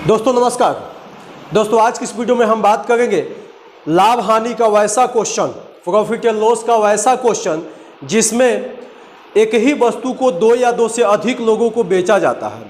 दोस्तों नमस्कार। दोस्तों आज की इस वीडियो में हम बात करेंगे लाभ हानि का वैसा क्वेश्चन, प्रॉफिट एंड लॉस का वैसा क्वेश्चन जिसमें एक ही वस्तु को दो या दो से अधिक लोगों को बेचा जाता है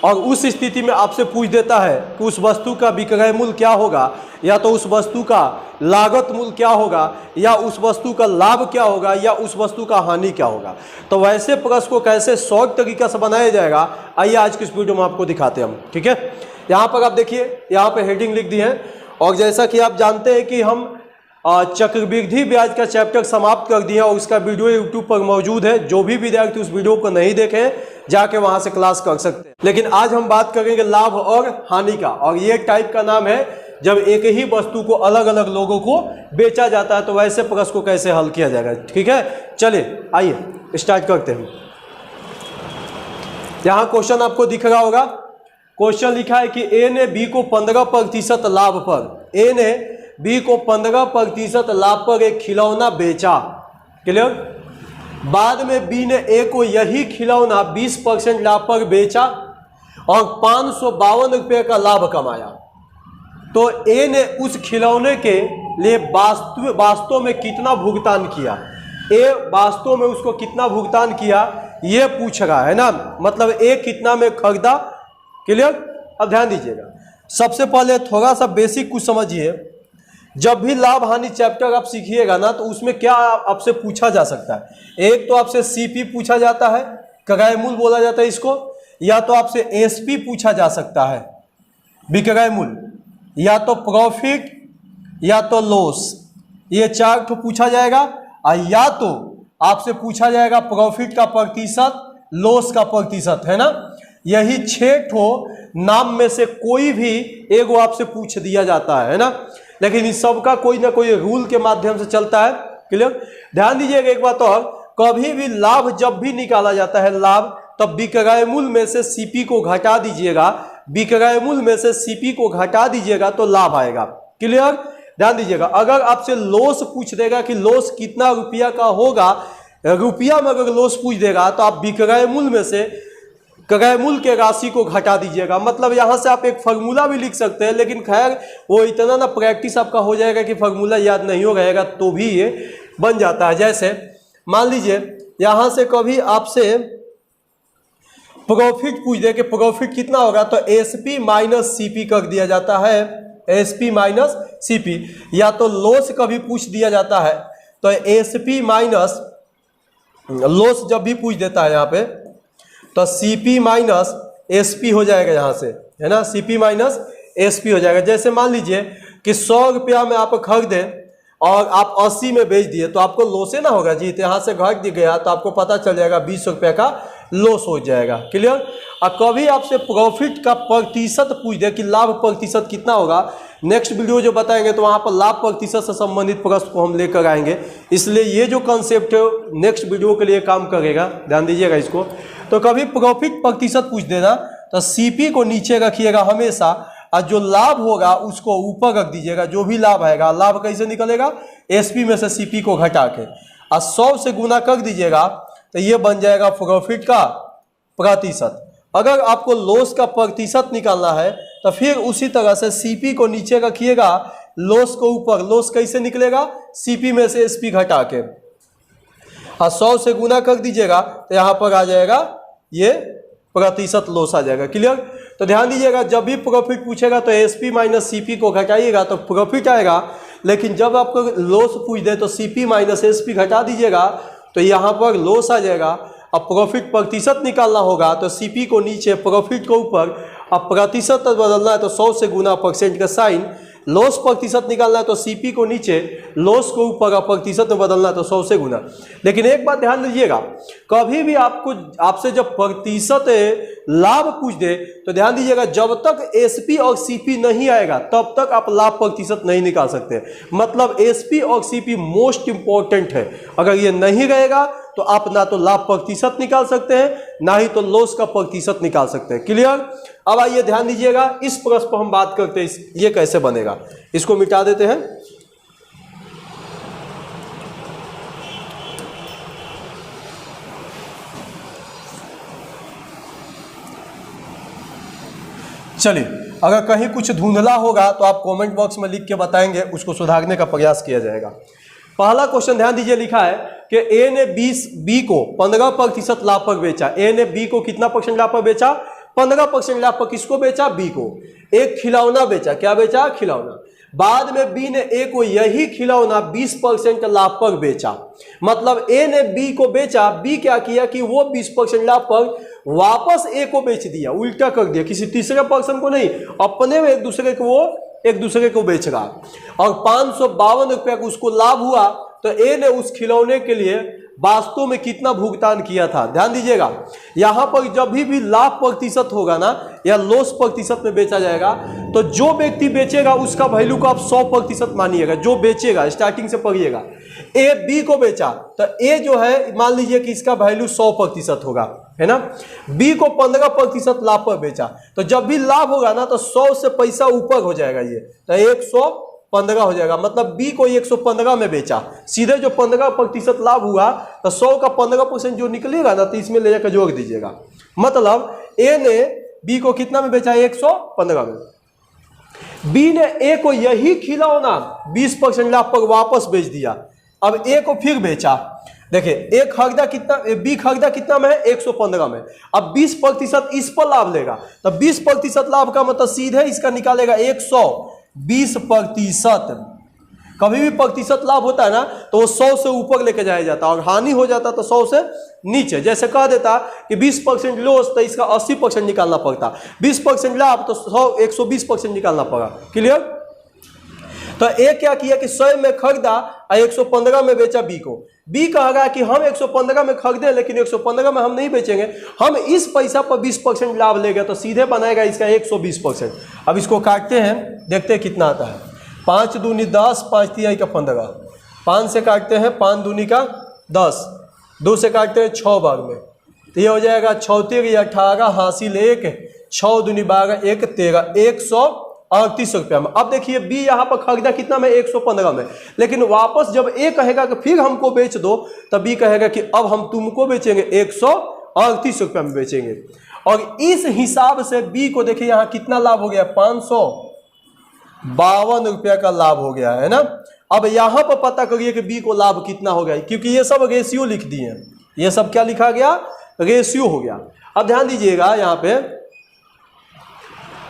और उस स्थिति में आपसे पूछ देता है कि उस वस्तु का विक्रय मूल्य क्या होगा, या तो उस वस्तु का लागत मूल्य क्या होगा, या उस वस्तु का लाभ क्या होगा, या उस वस्तु का हानि क्या होगा। तो वैसे प्रश्न को कैसे शॉर्ट तरीका से बनाया जाएगा, आइए आज की इस वीडियो में आपको दिखाते हैं हम। ठीक है, यहाँ पर आप देखिए, यहाँ पे हेडिंग लिख दी है और जैसा कि आप जानते हैं कि हम चक्रवृद्धि ब्याज का चैप्टर समाप्त कर दिया और उसका वीडियो यूट्यूब पर मौजूद है। जो भी विद्यार्थी उस वीडियो को नहीं देखे जाके वहां से क्लास कर सकते हैं। लेकिन आज हम बात करेंगे लाभ और हानि का, और ये टाइप का नाम है जब एक ही वस्तु को अलग अलग लोगों को बेचा जाता है। तो वैसे प्रश्न को कैसे हल किया जाएगा। ठीक है, चलिए आइए स्टार्ट करते हैं। यहाँ क्वेश्चन आपको दिख रहा होगा। क्वेश्चन लिखा है कि ए ने बी को 15% लाभ पर, ए ने बी को 15% लाभ पर एक खिलौना बेचा। क्लियर। बाद में बी ने ए को यही खिलौना 20% लाभ पर बेचा और 552 रुपये का लाभ कमाया। तो ए ने उस खिलौने के लिए वास्तव में कितना भुगतान किया, ए वास्तव में उसको कितना भुगतान किया ये पूछ रहा है ना। मतलब ए कितना में खरीदा। क्लियर। अब ध्यान दीजिएगा, सबसे पहले थोड़ा सा बेसिक कुछ समझिए। जब भी लाभ हानि चैप्टर आप सीखिएगा ना, तो उसमें क्या आपसे पूछा जा सकता है। एक तो आपसे सीपी पूछा जाता है, क्रय मूल्य बोला जाता है इसको, या तो आपसे एसपी पूछा जा सकता है विक्रय मूल्य, या तो प्रॉफिट, या तो लॉस। ये चार तो पूछा जाएगा, या तो आपसे पूछा जाएगा प्रॉफिट का प्रतिशत, लॉस का प्रतिशत, है ना। यही 6 ठो नाम में से कोई भी एक आपसे पूछ दिया जाता है ना। लेकिन इस सब का कोई ना कोई रूल के माध्यम से चलता है। क्लियर। ध्यान दीजिएगा एक बात और, कभी भी लाभ जब भी निकाला जाता है लाभ, तब विक्रय मूल्य में से सीपी को घटा दीजिएगा, विक्रय मूल्य में से सीपी को घटा दीजिएगा तो लाभ आएगा। क्लियर। ध्यान दीजिएगा, अगर आपसे लॉस पूछ देगा कि लॉस कितना रुपया का होगा, रुपया में अगर लॉस पूछ देगा तो आप विक्रय मूल्य में से क्रय मूल्य के राशि को घटा दीजिएगा। मतलब यहाँ से आप एक फार्मूला भी लिख सकते हैं, लेकिन खैर वो इतना ना प्रैक्टिस आपका हो जाएगा कि फार्मूला याद नहीं हो रहेगा तो भी ये बन जाता है। जैसे मान लीजिए यहाँ से कभी आपसे प्रॉफिट पूछ दे कि प्रॉफिट कितना होगा, तो एसपी माइनस सीपी कर दिया जाता है, एसपी माइनस सीपी। या तो लॉस कभी पूछ दिया जाता है तो एसपी माइनस लॉस जब भी पूछ देता है यहाँ पे, तो सीपी माइनस एसपी हो जाएगा यहाँ से, है ना। सीपी माइनस एसपी हो जाएगा। जैसे मान लीजिए कि 100 रुपया में आप खरीदे और आप 80 में बेच दिए, तो आपको लॉस ना होगा जी। यहाँ से घट दी गया तो आपको पता चल जाएगा 20 रुपये का लॉस हो जाएगा। क्लियर। और कभी आपसे प्रॉफिट का प्रतिशत पूछ दे कि लाभ प्रतिशत कितना होगा, नेक्स्ट वीडियो जो बताएंगे तो वहाँ पर लाभ प्रतिशत से संबंधित प्रश्न को हम लेकर आएंगे। इसलिए ये जो कॉन्सेप्ट है नेक्स्ट वीडियो के लिए काम करेगा, ध्यान दीजिएगा इसको। तो कभी प्रॉफिट प्रतिशत पूछ देना तो सीपी को नीचे रखिएगा हमेशा, और जो लाभ होगा उसको ऊपर रख दीजिएगा। जो भी लाभ आएगा, लाभ कैसे निकलेगा, एसपी में से सीपी को घटा के और 100 से गुना कर दीजिएगा, तो ये बन जाएगा प्रॉफिट का प्रतिशत। अगर आपको लॉस का प्रतिशत निकालना है तो फिर उसी तरह से सीपी को नीचे रखिएगा, लॉस को ऊपर। लॉस कैसे निकलेगा, सीपी में से एसपी घटा के और 100 से गुना कर दीजिएगा, तो यहाँ पर आ जाएगा ये प्रतिशत लॉस आ जाएगा। क्लियर। तो ध्यान दीजिएगा, जब भी प्रॉफिट पूछेगा तो एसपी माइनस सीपी को घटाइएगा तो प्रॉफिट आएगा। लेकिन जब आपको लॉस पूछ दे तो सीपी माइनस एसपी घटा दीजिएगा तो यहाँ पर लॉस आ जाएगा। अब प्रॉफिट प्रतिशत निकालना होगा तो सीपी को नीचे, प्रॉफिट को ऊपर। अब प्रतिशत बदलना है तो 100 से गुना परसेंट का साइन। लॉस प्रतिशत निकालना है तो सीपी को नीचे, लॉस को ऊपर, और प्रतिशत में बदलना है तो 100 से गुना। लेकिन एक बात ध्यान दीजिएगा, कभी भी आपसे जब प्रतिशत लाभ पूछ दे तो ध्यान दीजिएगा, जब तक एसपी और सीपी नहीं आएगा तब तक आप लाभ प्रतिशत नहीं निकाल सकते। मतलब एसपी और सीपी मोस्ट इंपॉर्टेंट है। अगर ये नहीं रहेगा तो आप ना तो लाभ प्रतिशत निकाल सकते हैं, ना ही तो लॉस का प्रतिशत निकाल सकते हैं। क्लियर। अब आइए ध्यान दीजिएगा, इस प्रश्न पर हम बात करते हैं ये कैसे बनेगा। इसको मिटा देते हैं। चलिए अगर कहीं कुछ धुंधला होगा तो आप कमेंट बॉक्स में लिख के बताएंगे, उसको सुधारने का प्रयास किया जाएगा। पहला क्वेश्चन ध्यान दीजिए, लिखा है कि ए ने बी को 15% लाभ पर बेचा। ए ने बी को कितना % लाभ पर बेचा? 15% लाभ पर। किसको बेचा? बी को। एक खिलौना बेचा। क्या बेचा? खिलौना। बाद में बी ने ए को यही खिलौना 20% लाभ पर बेचा। मतलब ए ने बी को बेचा, बी क्या किया कि वो 20% लाभ पर वापस ए को बेच दिया, उल्टा कर दिया, किसी तीसरे पर्सन को नहीं, अपने में एक दूसरे को बेच रहा। और 552 रुपया का उसको लाभ हुआ, तो ए ने उस खिलौने के लिए वास्तव में कितना भुगतान किया था? ध्यान दीजिएगा, यहां पर जब भी लाभ प्रतिशत होगा ना या लॉस प्रतिशत में बेचा जाएगा, तो जो व्यक्ति बेचेगा उसका वैल्यू को आप 100% मानिएगा। जो बेचेगा, स्टार्टिंग से पढ़िएगा, ए बी को बेचा तो ए जो है मान लीजिए कि इसका वैल्यू 100% होगा, है ना। बी को 15% लाभ पर बेचा, तो जब भी लाभ होगा ना तो 100 से पैसा ऊपर हो जाएगा, ये तो 115 हो जाएगा। मतलब बी को 115 में बेचा, सीधे जो 15% लाभ हुआ तो 100 का 15% जो निकलेगा ना तो इसमें ले जाकर जोड़ दीजिएगा। मतलब ए ने बी को कितना में बेचा? 115 में। बी ने ए को यही खिलौना 20% लाभ पर वापस बेच दिया। अब ए को फिर बेचा, देखिए ए खरीदा कितना, बी खरीदा कितना में है? 115 में। अब 20% इस पर लाभ लेगा, तो 20% लाभ का मतलब सीधे इसका निकालेगा 120%। कभी भी प्रतिशत लाभ होता है ना तो वो 100 से ऊपर लेके जाया जाता है, और हानि हो जाता तो 100 से नीचे। जैसे कह देता कि 20% लॉस तो इसका 80% निकालना पड़ता, 20% लाभ तो 120% निकालना पड़ा। क्लियर? तो ए क्या किया कि 100 में खरीदा और 115 में बेचा बी को। बी कहेगा कि हम 115 में खरीदे लेकिन 115 में हम नहीं बेचेंगे, हम इस पैसा पर 20% लाभ लेंगे, तो सीधे बनाएगा इसका 120%। अब इसको काटते हैं, देखते हैं कितना आता है। 5 दूनी 10, 5 तिहाई का 15, 5 से काटते हैं, 5 दूनी का 10, 2 से काटते हैं 6 भाग में, तो ये हो जाएगा 6 तिहाई 18, हासिल 1, 6 दूनी 12, 1 13, 138 रुपया में। अब देखिए बी यहाँ पर खरीदा कितना में? 115 में, लेकिन वापस जब ए कहेगा कि फिर हमको बेच दो, तब बी कहेगा कि अब हम तुमको बेचेंगे 138 रुपया में बेचेंगे। और इस हिसाब से बी को देखिए यहाँ कितना लाभ हो गया? 552 रुपया का लाभ हो गया, है ना। अब यहां पर पता करिए कि बी को लाभ कितना हो गया, क्योंकि ये सब रेशियो लिख दिए हैं। ये सब क्या लिखा गया? रेशियो हो गया। अब ध्यान दीजिएगा, यहां पे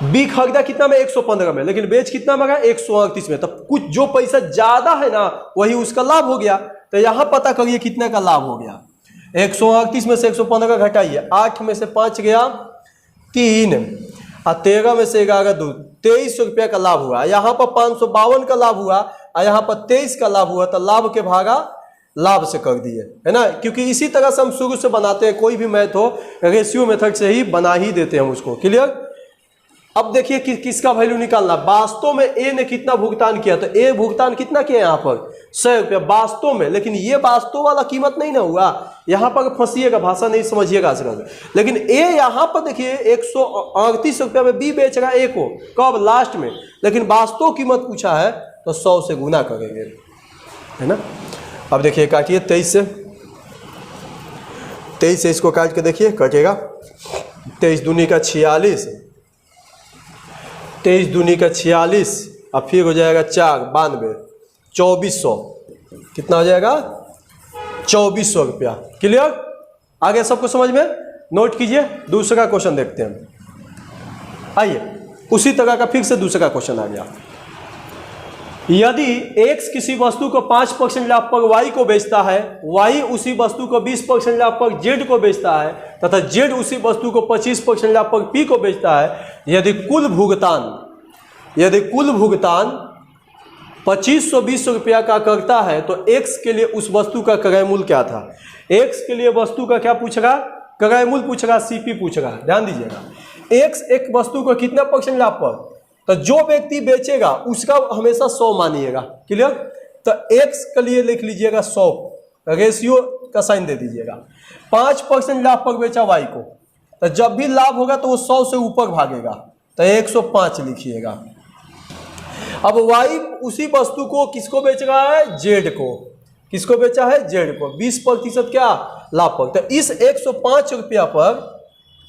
बी खरीदा कितना में? 115 में, लेकिन बेच कितना में गया? 138 में। तब कुछ जो पैसा ज्यादा है ना वही उसका लाभ हो गया। तो यहां पता करिए कितने का लाभ हो गया। 138 में से 115 घटाइए, 8 में से 5 गया 3, और 13 में से 11 2, 23 रुपया का लाभ हुआ। यहाँ पर 552 का लाभ हुआ और यहाँ पर 23 का लाभ हुआ, तो लाभ के भागा लाभ से कर दिए, है ना। क्योंकि इसी तरह से हम शुरू से बनाते हैं, कोई भी मैथ हो रेशियो मेथड से ही बना ही देते हैं हम उसको। क्लियर? अब देखिए किसका वैल्यू निकालना। वास्तव में ए ने कितना भुगतान किया, तो ए भुगतान कितना किया यहाँ पर? 100 रुपया वास्तव में, लेकिन ये वास्तव वाला कीमत नहीं ना हुआ। यहाँ पर फंसिएगा, भाषा नहीं समझिएगा आजकल। लेकिन ए यहाँ पर देखिए 138 रुपया में बी बेच रहा है ए को, कब? लास्ट में। लेकिन वास्तव कीमत पूछा है तो 100 से गुना करेंगे, है ना। अब देखिए काटिए 23 से इसको काट के देखिए, कटेगा 23 दूनी का 46, 23 दूनी का 46, अब फिर हो जाएगा 4 92, 2400, कितना हो जाएगा? 2400 रुपया। क्लियर? आगे सबको समझ में? नोट कीजिए। दूसरा क्वेश्चन देखते हैं। आइए, उसी तरह का फिर से दूसरा क्वेश्चन आ गया। यदि x किसी वस्तु को 5% लाभ पर y को बेचता है, y उसी वस्तु को 20% लाभ पर z को बेचता है, तथा z उसी वस्तु को 25% लाभ पर p को बेचता है, यदि कुल भुगतान 2520 रुपया का करता है, तो x के लिए उस वस्तु का क्रय मूल्य क्या था? x के लिए वस्तु का क्या पूछेगा? क्रय मूल्य पूछेगा, CP पूछेगा। ध्यान दीजिएगा, x एक वस्तु को कितना % लाभ पर, तो जो व्यक्ति बेचेगा उसका हमेशा 100 मानिएगा। क्लियर? तो x के लिए लिख लीजिएगा 100, रेशियो का साइन दे दीजिएगा। 5% लाभ पर बेचा y को, तो जब भी लाभ होगा तो वो 100 से ऊपर भागेगा, तो 105 लिखिएगा। अब y उसी वस्तु को किसको बेच रहा है? z को। किसको बेचा है? z को। 20% क्या? लाभ पर। तो इस 105 रुपया पर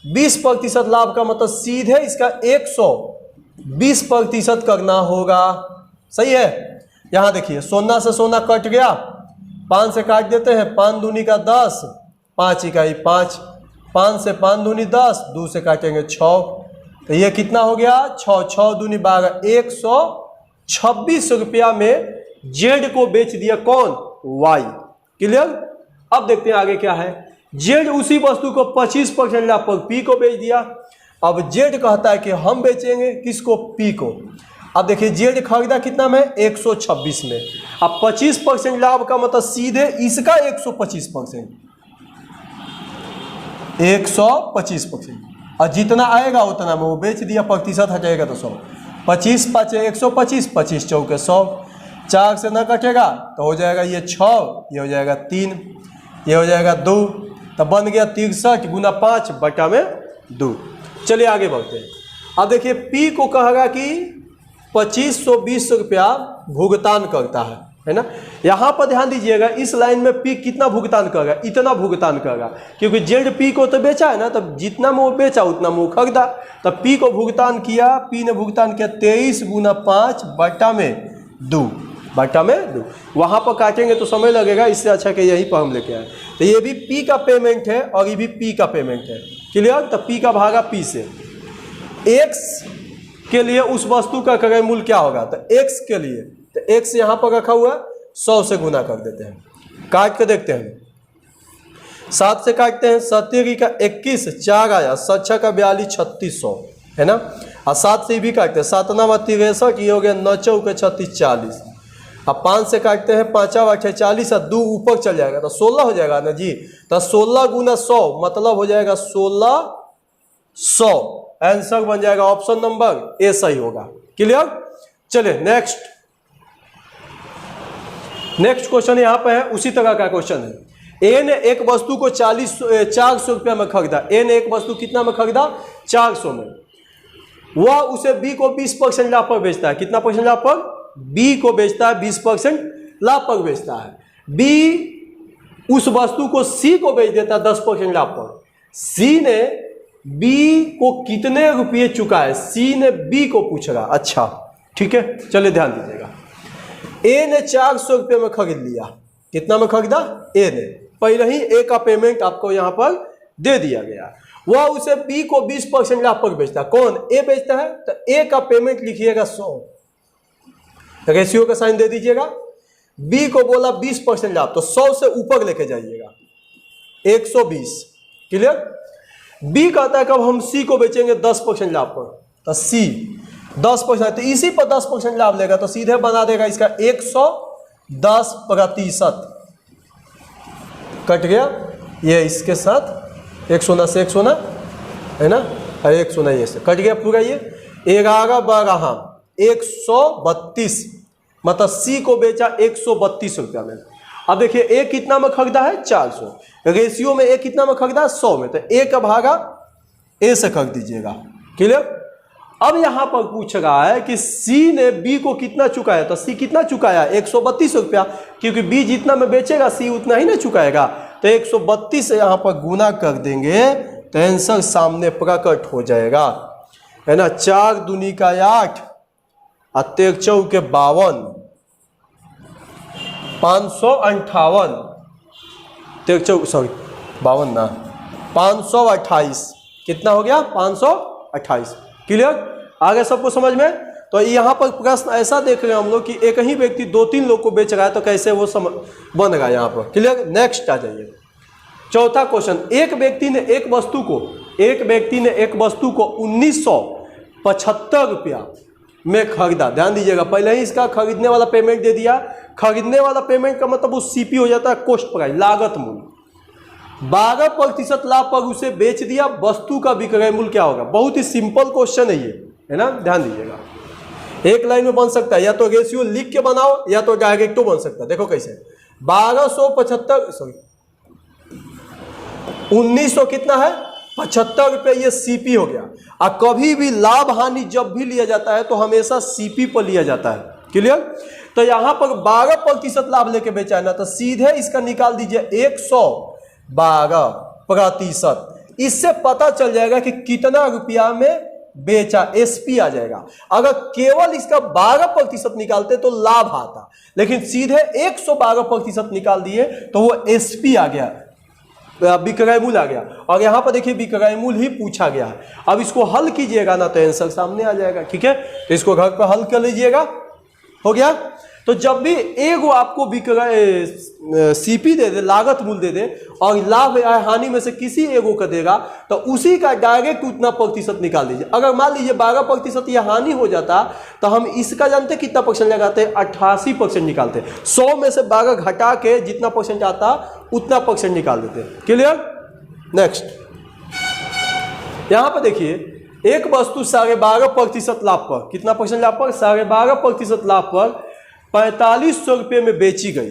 20% लाभ का मतलब सीधे इसका 20% करना होगा। सही है। यहाँ देखिए सोना से सोना कट गया, 5 से काट देते हैं, 5 दूनी का 10, 5 इकाई 5, 5 से 5 दूनी 10, 2 से काटेंगे 6, तो ये कितना हो गया 6, 6 दूनी 12, 126 रुपया में जेड को बेच दिया कौन, वाई। क्लियर। अब देखते हैं आगे क्या है। जेड उसी वस्तु को 25% लाभ पर पी को बेच दिया। अब जेड कहता है कि हम बेचेंगे किसको, पी को। अब देखिए जेड खरीदा कितना में, 126 में। अब 25% लाभ का मतलब सीधे इसका 125%, 125%, और जितना आएगा उतना में वो बेच दिया, प्रतिशत हटेगा तो 100, 25 5 125, 25 चौके 100, 4 से न कटेगा तो हो जाएगा ये 6, ये हो जाएगा 3, ये हो जाएगा 2, तो बन गया 63 गुना 5 बटा में 2। चलिए आगे बढ़ते हैं। अब देखिए पी को कहेगा कि 2520 रुपया भुगतान करता है ना। यहाँ पर ध्यान दीजिएगा इस लाइन में पी कितना भुगतान करेगा, इतना भुगतान करेगा, क्योंकि जेड पी को तो बेचा है ना, तब जितना में वो बेचा उतना में वो खरीदा, तब पी को भुगतान किया, पी ने भुगतान किया 23 गुना 5 बटा में 2, बटा में 2। वहाँ पर काटेंगे तो समय लगेगा, इससे अच्छा कि यहीं पर हम लेके आए। तो ये भी पी का पेमेंट है और ये भी पी का पेमेंट है। क्लियर। तो पी का भागा पी से। एक्स के लिए उस वस्तु का क्रय मूल्य क्या होगा, तो एक्स के लिए, तो एक्स यहाँ पर रखा हुआ है, 100 से गुना कर देते हैं, काट के देखते हैं। 7 से काटते हैं, 7 का 21, 4 आया, 7 का 42, 3600 है ना। और 7 से भी काटते हैं, 7 9 63, ये हो गया 9 चौके 36 40। अब 5 से काटते हैं, 5 8 40, और 2 ऊपर चल जाएगा तो 16 हो जाएगा ना जी। तो 16 गुना 100 मतलब हो जाएगा 1600। आंसर बन जाएगा ऑप्शन नंबर ए सही होगा। क्लियर। चलिए नेक्स्ट क्वेश्चन यहाँ पे है, उसी तरह का क्वेश्चन है। ए ने एक वस्तु को 400 रुपया में खरीदा। ए ने एक वस्तु कितना में खरीदा, 400 में। वह उसे बी को 20% लाभ पर बेचता है। कितना परसेंट लाभ पर, बी को बेचता है 20% लाभ पर बेचता है। बी उस वस्तु को सी को बेच देता है 10% लाभ पर। सी ने बी को कितने रुपये चुकाए, सी ने बी को पूछ रहा। अच्छा ठीक है, चलिए ध्यान दीजिएगा। ए ने 400 रुपये में खरीद लिया। कितना में खरीदा, ए ने। पहले ही ए का पेमेंट आपको यहां पर दे दिया गया। वह उसे बी को 20% लाभ पर बेचता है। कौन, ए बेचता है, तो ए का पेमेंट लिखिएगा 100, रेशियो का साइन दे दीजिएगा। बी को बोला 20% लाभ, तो 100 से ऊपर लेके जाइएगा, 120। क्लियर। बी कहता है कब हम सी को बेचेंगे 10% लाभ पर, तो सी 10%, तो इसी पर 10% लाभ लेगा, तो सीधे बना देगा इसका 110%। कट गया ये इसके साथ, 1 सोना से 1 सोना है ना, और 1 सोना ये से कट गया पूरा। ये 11 12 132, मतलब सी को बेचा 132 रुपया में। अब देखिए ए कितना में खरीदा है, 400। रेशियो में ए कितना में खरीदा है, 100 में, तो ए का भागा ए से कर दीजिएगा। क्लियर। अब यहां पर पूछ रहा है कि सी ने बी को कितना चुकाया, तो सी कितना चुकाया, 132 रुपया, क्योंकि बी जितना में बेचेगा सी उतना ही ना चुकाएगा, तो 132 से यहां पर गुना कर देंगे तो आंसर सामने प्रकट हो जाएगा, है ना। 4 दूनी का 8 और 13 चौके 52, 558, 13 चौक सॉरी 52 ना, 528। कितना हो गया, 528। क्लियर। आगे सबको समझ में। तो यहाँ पर प्रश्न ऐसा देख रहे हैं हम लोग कि एक ही व्यक्ति 2-3 लोग को बेच रहा है, तो कैसे वो बन रहा है यहाँ पर। क्लियर। नेक्स्ट आ जाइए, चौथा क्वेश्चन। एक व्यक्ति ने एक वस्तु को 1975 रुपया में खरीदा। ध्यान दीजिएगा, पहले ही इसका खरीदने वाला पेमेंट दे दिया। खरीदने वाला पेमेंट का मतलब वो सीपी हो जाता है, कॉस्ट प्राइस, लागत मूल्य। 12% लाभ पर उसे बेच दिया। वस्तु का विक्रय मूल्य क्या होगा। बहुत ही सिंपल क्वेश्चन है ये, है ना। ध्यान दीजिएगा, एक लाइन में बन सकता है, या तो रेशियो लिख के बनाओ या तो डायरेक्टो बन सकता है। देखो कैसे, 1900 कितना है, 75 रुपये, ये सीपी हो गया। और कभी भी लाभ हानि जब भी लिया जाता है तो हमेशा सीपी पर लिया जाता है। क्लियर। तो यहां पर 12% लाभ लेके बेचा है ना, तो सीधे इसका निकाल दीजिए 112%। इससे पता चल जाएगा कि कितना रुपया में बेचा, एसपी आ जाएगा। अगर केवल इसका 12% निकालते तो लाभ आता, लेकिन सीधे 112% निकाल दिए तो वो एसपी आ गया, विक्रय मूल्य आ गया। और यहां पर देखिए विक्रय मूल्य ही पूछा गया है। अब इसको हल कीजिएगा ना तो आंसर सामने आ जाएगा। ठीक है, तो इसको घर पर हल कर लीजिएगा। हो गया। तो जब भी एगो आपको विक्रय सीपी दे दे, लागत मूल्य दे दे, और लाभ या हानि में से किसी एगो का देगा तो उसी का डायरेक्ट उतना प्रतिशत निकाल दीजिए। अगर मान लीजिए 12% या हानि हो जाता तो हम इसका जानते कितना परसेंट लगाते, 88% निकालते। 100 में से 12 घटा के जितना परसेंट आता उतना परसेंट निकाल देते। क्लियर। नेक्स्ट, यहां पर देखिए एक वस्तु 12.5% लाभ पर, कितना परसेंट लाभ पर, 12.5% लाभ पर 4500 रुपये में बेची गई।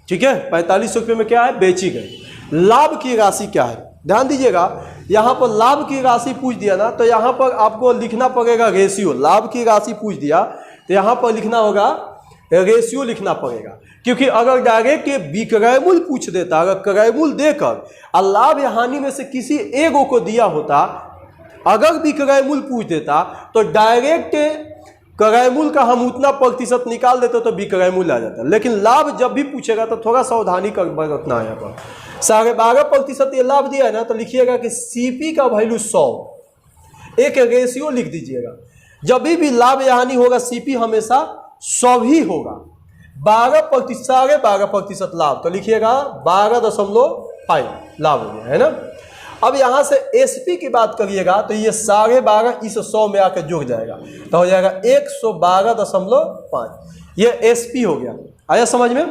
ठीक है, 4500 रुपये में क्या है, बेची गई। लाभ की राशि क्या है, ध्यान दीजिएगा। यहां पर लाभ की राशि पूछ दिया ना तो यहां पर आपको लिखना पड़ेगा रेशियो। लाभ की राशि पूछ दिया तो यहां पर लिखना होगा रेशियो, लिखना पड़ेगा। क्योंकि अगर डायरेक्ट विक्रय मूल्य पूछ देता, अगर क्रय मूल्य देकर और लाभ या हानि में से किसी एगो को दिया होता, अगर विक्रय मूल्य पूछ देता तो डायरेक्ट क्रय मूल्य का हम उतना प्रतिशत निकाल देते तो विक्रय मूल्य आ जाता। लेकिन लाभ जब भी पूछेगा तो थोड़ा सावधानी कर बरतना है। यहाँ पर 12.5% ये लाभ दिया है ना, तो लिखिएगा कि सीपी का वैल्यू 100, एक रेशियो लिख दीजिएगा। जब भी लाभ या हानि होगा सीपी हमेशा 100 ही होगा। 12.5% लाभ तो लिखिएगा 12.5 लाभ हो गया है ना। अब यहां से एसपी की बात करिएगा तो ये 12.5 इस 100 में आकर जुड़ जाएगा तो हो जाएगा 112.5। ये एसपी हो गया। आया समझ में।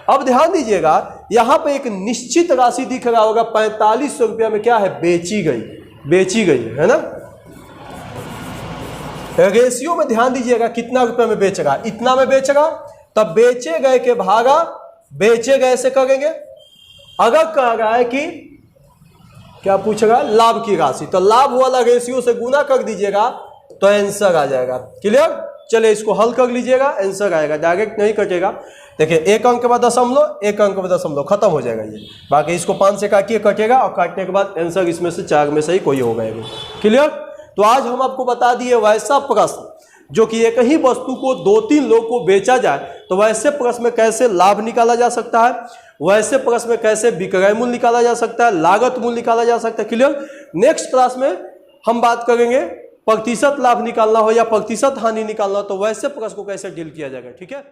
अब ध्यान दीजिएगा यहां पे एक निश्चित राशि दिख रहा होगा 4500 रुपया में क्या है, बेची गई, बेची गई है ना। रेशियो में ध्यान दीजिएगा कितना रुपए में बेचेगा, इतना में बेचेगा, तब बेचे गए के भागा बेचे गए से करेंगे। अगर कह रहा है कि क्या पूछेगा, लाभ की राशि, तो लाभ वाला रेशियो से गुना कर दीजिएगा तो आंसर आ जाएगा। क्लियर। चलिए इसको हल कर लीजिएगा, आंसर आएगा, डायरेक्ट नहीं कटेगा। देखिए एक अंक के बाद दशमलव, एक अंक के बाद दशमलव, खत्म हो जाएगा ये। बाकी इसको 5 से काटिए, कटेगा, और काटने के बाद आंसर इसमें से 4 में से ही कोई होगा। क्लियर। तो आज हम आपको बता दिए वैसा प्रश्न जो कि एक ही वस्तु को 2-3 लोग को बेचा जाए तो वैसे प्रश्न में कैसे लाभ निकाला जा सकता है, वैसे प्रश्न में कैसे विक्रय मूल्य निकाला जा सकता है, लागत मूल्य निकाला जा सकता है। क्लियर। नेक्स्ट क्लास में हम बात करेंगे प्रतिशत लाभ निकालना हो या प्रतिशत हानि निकालना हो तो वैसे प्रश्न को कैसे डील किया जाएगा। ठीक है।